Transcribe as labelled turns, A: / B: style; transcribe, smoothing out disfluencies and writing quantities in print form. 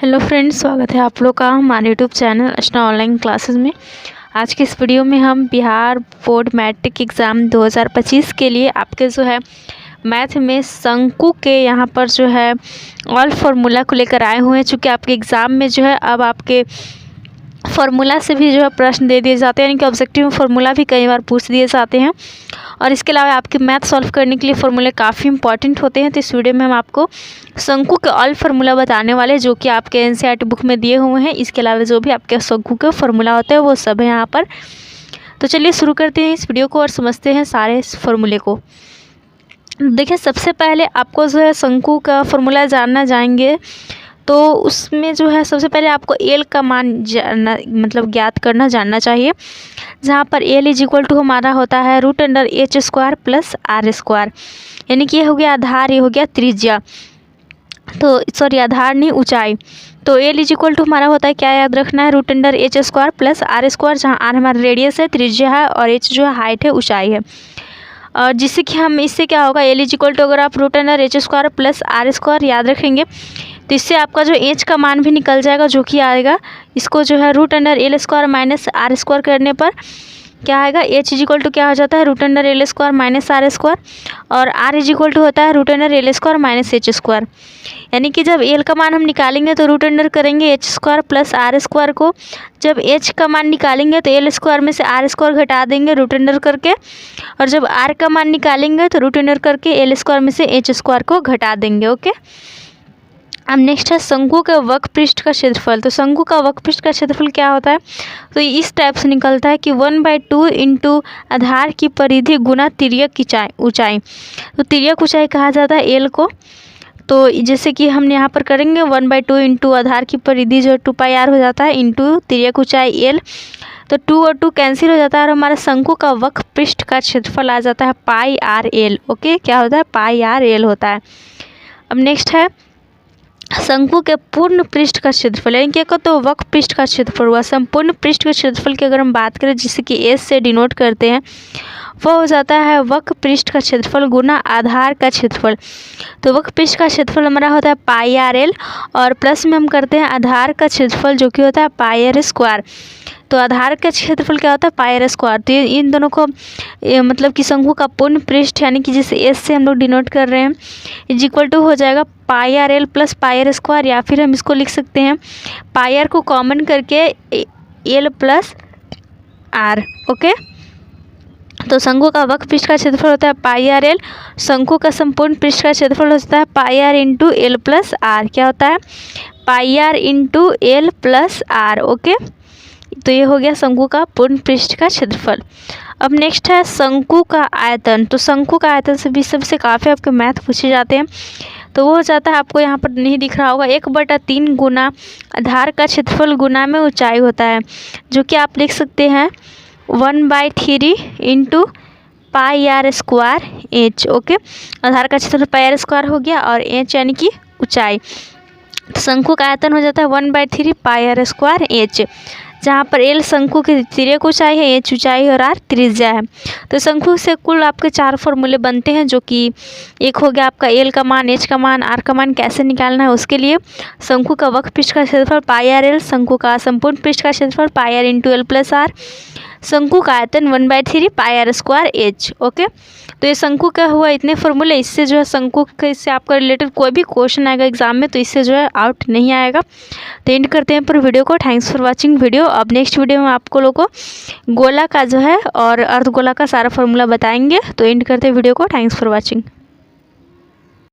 A: Hello friends, स्वागत है आप लोग का हमारे यूट्यूब चैनल अर्चना ऑनलाइन क्लासेस में। आज के इस वीडियो में हम बिहार बोर्ड मैट्रिक एग्ज़ाम 2025 के लिए आपके जो है मैथ में शंकु के यहाँ पर जो है ऑल फार्मूला को लेकर आए हुए हैं। चूँकि आपके एग्ज़ाम में जो है अब आपके फार्मूला से भी जो है प्रश्न दे दिए जाते हैं, यानी कि ऑब्जेक्टिव फार्मूला भी कई बार पूछ दिए जाते हैं। और इसके अलावा आपके मैथ सॉल्व करने के लिए फार्मूले काफ़ी इंपॉर्टेंट होते हैं। तो इस वीडियो में हम आपको शंकु के ऑल फार्मूला बताने वाले, जो कि आपके एनसीईआरटी बुक में दिए हुए हैं। इसके अलावा जो भी आपके शंकु के फार्मूला होते हैं वो सब है यहाँ पर। तो चलिए शुरू करते हैं इस वीडियो को और समझते हैं सारे इस फार्मूले को। देखिए, सबसे पहले आपको जो है शंकु का फार्मूला जानना जाएंगे, तो उसमें जो है सबसे पहले आपको एल का मान ज्ञात करना जानना चाहिए। जहाँ पर एल इज इक्वल टू हमारा होता है √h² प्लस r², यानी कि ये हो गया आधार, ये हो गया त्रिज्या, तो सॉरी आधार नहीं ऊंचाई। तो एल इज इक्वल टू हमारा होता है, क्या याद रखना है, √h² प्लस r², जहाँ r हमारा रेडियस है, त्रिज्या है, और h जो है हाइट है, ऊंचाई है। और जिससे कि हम इससे क्या होगा, एल इज इक्वल टू अगर आप √h² प्लस r² याद रखेंगे तो इससे आपका जो एच का मान भी निकल जाएगा, जो कि आएगा, इसको जो है √l² माइनस r² करने पर क्या आएगा, एच इज इक्वल टू क्या हो जाता है, √l² माइनस r², और r इज इक्वल टू होता है √l² माइनस h²। यानी कि जब एल का मान हम निकालेंगे तो √अंडर करेंगे h² प्लस r² को, जब h का मान निकालेंगे तो l² में से r² घटा देंगे √अंडर करके, और जब r का मान निकालेंगे तो √अंडर करके l² में से h² को घटा देंगे। ओके, अब नेक्स्ट है शंकु के वक्र पृष्ठ का क्षेत्रफल। तो शंकु का वक्र पृष्ठ का क्षेत्रफल क्या होता है, तो इस टाइप से निकलता है कि 1/2 इंटू आधार की परिधि गुना तिर्यक ऊंचाई। तो तिर्यक ऊंचाई कहा जाता है एल को। तो जैसे कि हम यहाँ पर करेंगे 1/2 इंटू आधार की परिधि जो 2πr हो जाता है इंटू तिर्यक ऊंचाई एल, तो 2 और 2 कैंसिल हो जाता है और हमारा शंकु का वक्र पृष्ठ का क्षेत्रफल आ जाता है πrl। ओके, क्या होता है, πrl होता है। अब नेक्स्ट है शंकु के पूर्ण पृष्ठ का क्षेत्रफल, यानी कि तो वक्र पृष्ठ का क्षेत्रफल हुआ। संपूर्ण पृष्ठ के क्षेत्रफल की अगर हम बात करें, जिसे कि एस से डिनोट करते हैं, वो हो जाता है वक्र पृष्ठ का क्षेत्रफल गुना आधार का क्षेत्रफल। तो वक्र पृष्ठ का क्षेत्रफल हमारा होता है πrl, और प्लस में हम करते हैं आधार का क्षेत्रफल, जो कि होता है πr²। तो आधार का क्षेत्रफल क्या होता है, πr²। तो इन दोनों को मतलब कि शंकु का पूर्ण पृष्ठ, यानी कि जिसे एस से हम लोग डिनोट कर रहे हैं, इज इक्वल टू हो जाएगा πrl प्लस πr², या फिर हम इसको लिख सकते हैं πr को कॉमन करके l प्लस r। ओके, तो शंकु का वक्र पृष्ठ का क्षेत्रफल होता है πrl, शंकु का संपूर्ण पृष्ठ का क्षेत्रफल होता है πr into l plus r। क्या होता है, πr into l plus r। Okay, तो ये हो गया शंकु का पूर्ण पृष्ठ का क्षेत्रफल। अब नेक्स्ट है शंकु का आयतन। तो शंकु का आयतन से भी सबसे काफ़ी आपके मैथ पूछे जाते हैं। तो वो हो जाता है, आपको यहाँ पर नहीं दिख रहा होगा, 1/3 गुना आधार का क्षेत्रफल गुना में ऊंचाई होता है, जो कि आप लिख सकते हैं 1/3 इंटू πr²h। ओके, आधार का क्षेत्रफल πr² हो गया और h यानी कि ऊंचाई। तो शंकु का आयतन हो जाता है 1/3 πr²h, जहाँ पर एल शंकु की तिर्यक ऊंचाई है, एच ऊंचाई और आर त्रिज्या है। तो शंकु से कुल आपके 4 फॉर्मूले बनते हैं, जो कि एक हो गया आपका एल का मान, एच का मान, आर का मान कैसे निकालना है उसके लिए। शंकु का वक्र पृष्ठ का क्षेत्रफल πrl, शंकु का संपूर्ण पृष्ठ का क्षेत्रफल πr into l plus r, शंकु का आयतन 1/3 πr²h। ओके, तो ये शंकु का हुआ इतने फॉर्मूले। इससे जो है शंकु से आपका रिलेटेड कोई भी क्वेश्चन आएगा एग्जाम में तो इससे जो है आउट नहीं आएगा। तो एंड करते हैं पर वीडियो को। Thanks for watching video. अब नेक्स्ट वीडियो में आपको लोगों को गोला का जो है और अर्धगोला का सारा फॉर्मूला बताएंगे। तो एंड करते हैं वीडियो को। Thanks for watching.